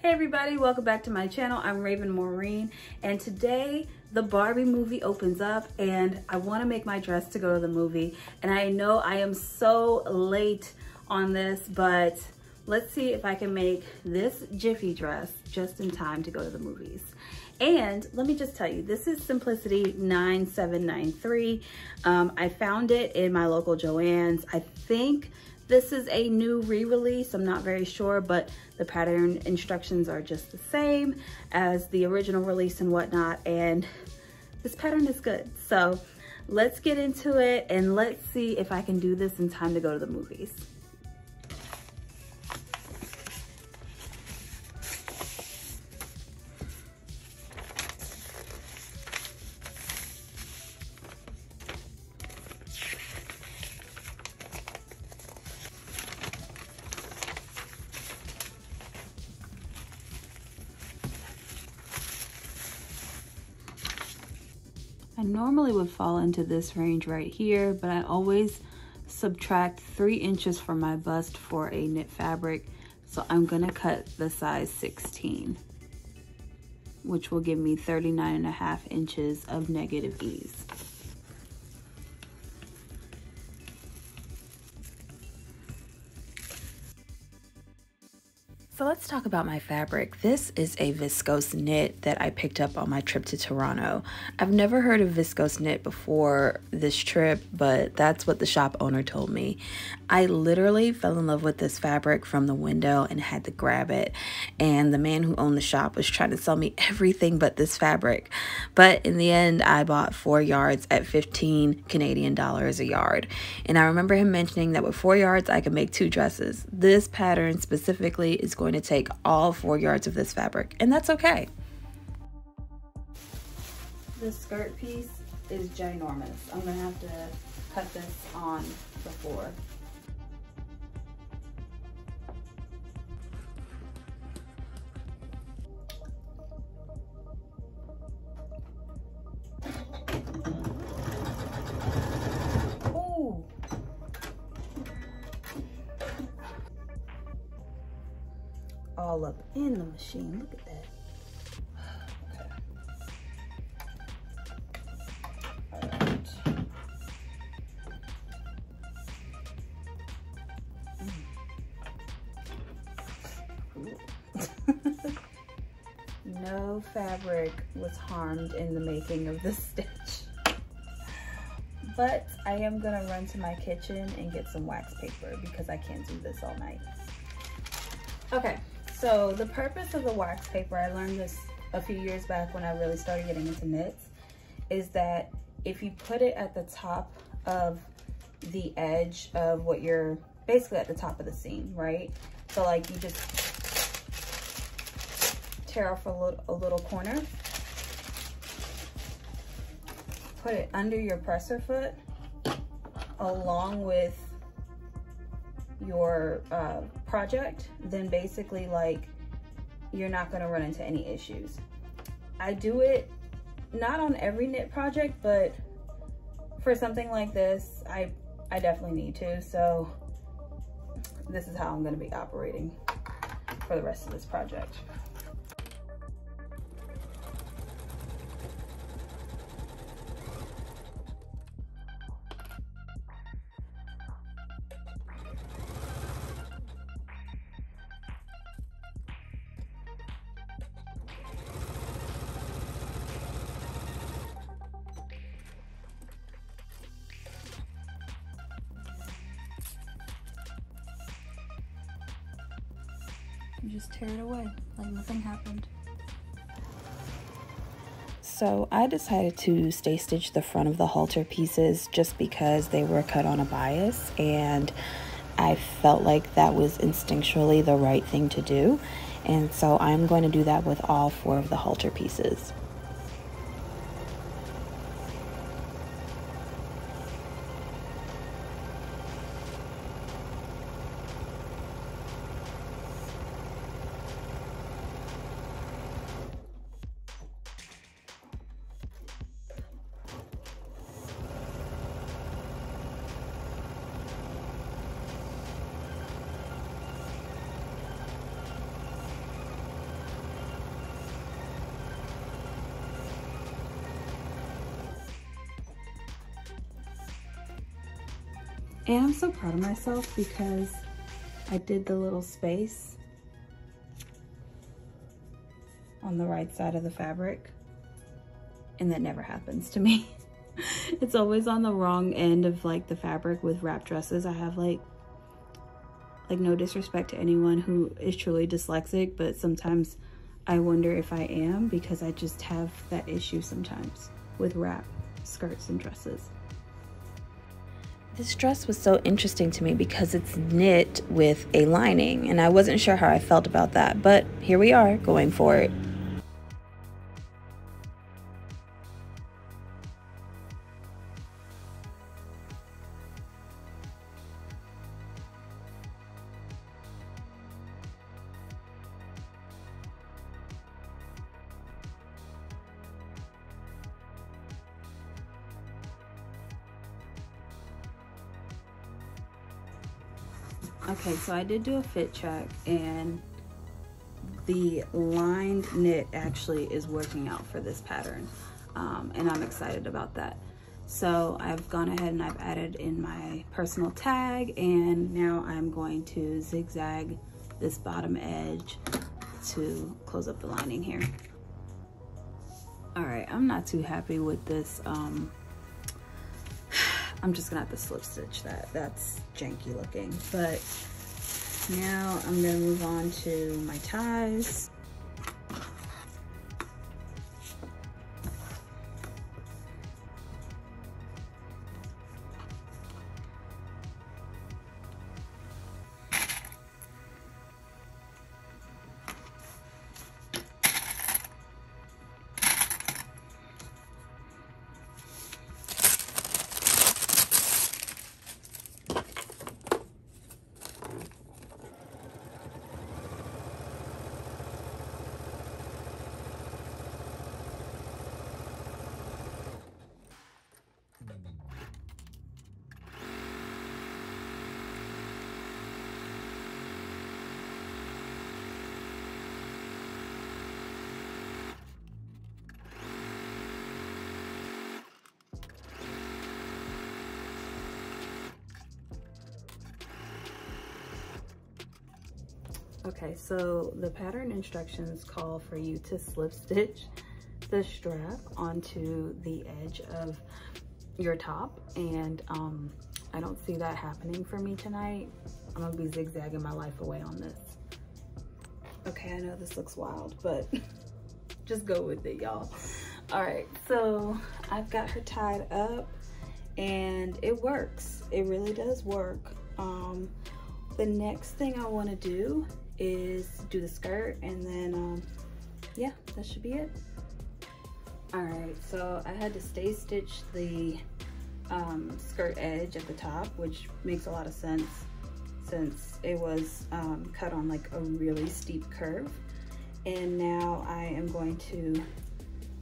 Hey everybody, welcome back to my channel. I'm Raven Maureen, and today the Barbie movie opens up and I want to make my dress to go to the movie. And I know I am so late on this, but let's see if I can make this Jiffy dress just in time to go to the movies. And let me just tell you, this is Simplicity 9793. I found it in my local Joann's. I think this is a new re-release, I'm not very sure, but the pattern instructions are just the same as the original release and whatnot, and this pattern is good. So let's get into it and let's see if I can do this in time to go to the movies. I normally would fall into this range right here, but I always subtract 3 inches from my bust for a knit fabric. So I'm gonna cut the size 16, which will give me 39.5 inches of negative ease. So let's talk about my fabric. This is a viscose knit that I picked up on my trip to Toronto. I've never heard of viscose knit before this trip, but that's what the shop owner told me. I literally fell in love with this fabric from the window and had to grab it. And the man who owned the shop was trying to sell me everything but this fabric. But in the end, I bought 4 yards at 15 Canadian dollars a yard. And I remember him mentioning that with 4 yards, I could make 2 dresses. This pattern specifically is going to take all 4 yards of this fabric, and that's okay. This skirt piece is ginormous. I'm gonna have to cut this on the floor. Ooh. All up in the machine. Look at that. No fabric was harmed in the making of this stitch. But I am gonna run to my kitchen and get some wax paper because I can't do this all night. Okay. So the purpose of the wax paper, I learned this a few years back when I really started getting into knits, is that if you put it at the top of the edge of what you're, basically at the top of the seam, right? So like you just tear off a little corner, put it under your presser foot along with your project, then basically like you're not going to run into any issues. I do it not on every knit project, but for something like this I definitely need to, so this is how I'm going to be operating for the rest of this project. You just tear it away like nothing happened. So I decided to stay stitch the front of the halter pieces just because they were cut on a bias, and I felt like that was instinctually the right thing to do. And so I'm going to do that with all 4 of the halter pieces. And I'm so proud of myself because I did the little space on the right side of the fabric, and that never happens to me. It's always on the wrong end of like the fabric with wrap dresses. I have like no disrespect to anyone who is truly dyslexic, but sometimes I wonder if I am, because I just have that issue sometimes with wrap skirts and dresses. This dress was so interesting to me because it's knit with a lining, and I wasn't sure how I felt about that, but here we are going for it. Okay, so I did do a fit check, and the lined knit actually is working out for this pattern, and I'm excited about that. So I've gone ahead and I've added in my personal tag, and now I'm going to zigzag this bottom edge to close up the lining here. All right, I'm not too happy with this. I'm just gonna have to slip stitch that. That's janky looking, but now I'm gonna move on to my ties. Okay, so the pattern instructions call for you to slip stitch the strap onto the edge of your top, and I don't see that happening for me tonight. I'm gonna be zigzagging my life away on this. Okay, I know this looks wild, but just go with it, y'all. All right, so I've got her tied up, and it works. It really does work. The next thing I want to do is do the skirt, and then yeah, that should be it. All right, so I had to stay stitch the skirt edge at the top, which makes a lot of sense since it was cut on like a really steep curve. And now I am going to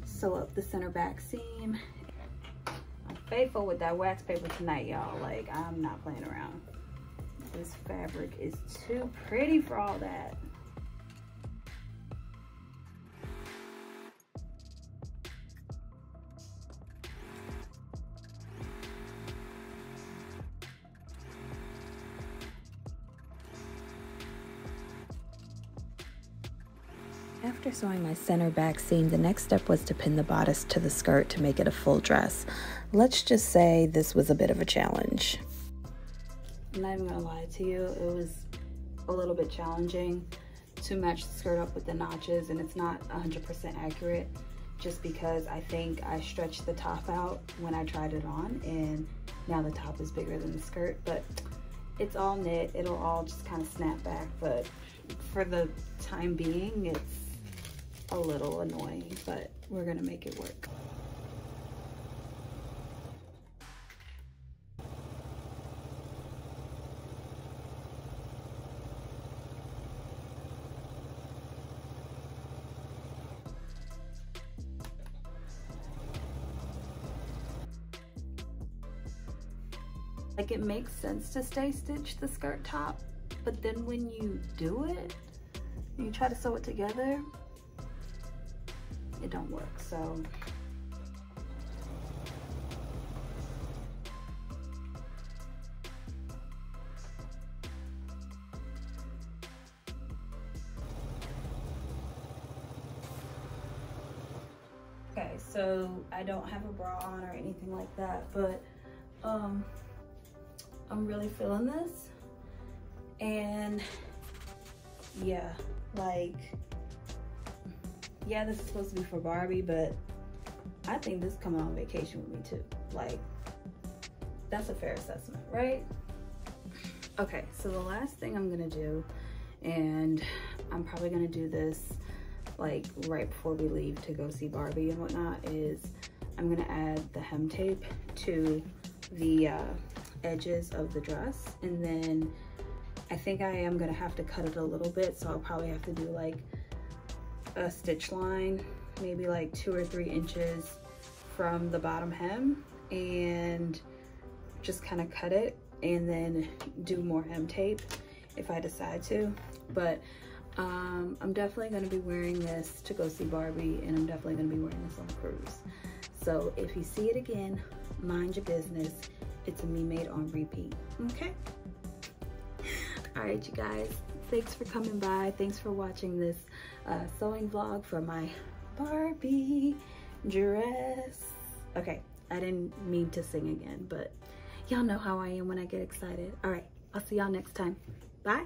sew up the center back seam. I'm faithful with that wax paper tonight, y'all. Like, I'm not playing around. This fabric is too pretty for all that. After sewing my center back seam, the next step was to pin the bodice to the skirt to make it a full dress. Let's just say this was a bit of a challenge. I'm not even gonna lie to you, it was a little bit challenging to match the skirt up with the notches, and it's not 100% accurate just because I think I stretched the top out when I tried it on, and now the top is bigger than the skirt, but it's all knit, it'll all just kind of snap back, but for the time being, it's a little annoying, but we're gonna make it work. Like, it makes sense to stay stitch the skirt top, but then when you do it, you try to sew it together, it don't work. So Okay, so I don't have a bra on or anything like that, but I'm really feeling this. And yeah, like, yeah, this is supposed to be for Barbie, but I think this coming on vacation with me too. Like, that's a fair assessment, right? Okay, so the last thing I'm gonna do, and I'm probably gonna do this like right before we leave to go see Barbie and whatnot, is I'm gonna add the hem tape to the edges of the dress. And then I think I am gonna have to cut it a little bit, so I'll probably have to do like a stitch line, maybe like 2 or 3 inches from the bottom hem, and just kind of cut it and then do more hem tape if I decide to. But I'm definitely going to be wearing this to go see Barbie, and I'm definitely going to be wearing this on the cruise. So if you see it again, mind your business. It's a me made on repeat, okay? All right, you guys, thanks for coming by. Thanks for watching this sewing vlog for my Barbie dress. Okay, I didn't mean to sing again, but y'all know how I am when I get excited. All right, I'll see y'all next time. Bye.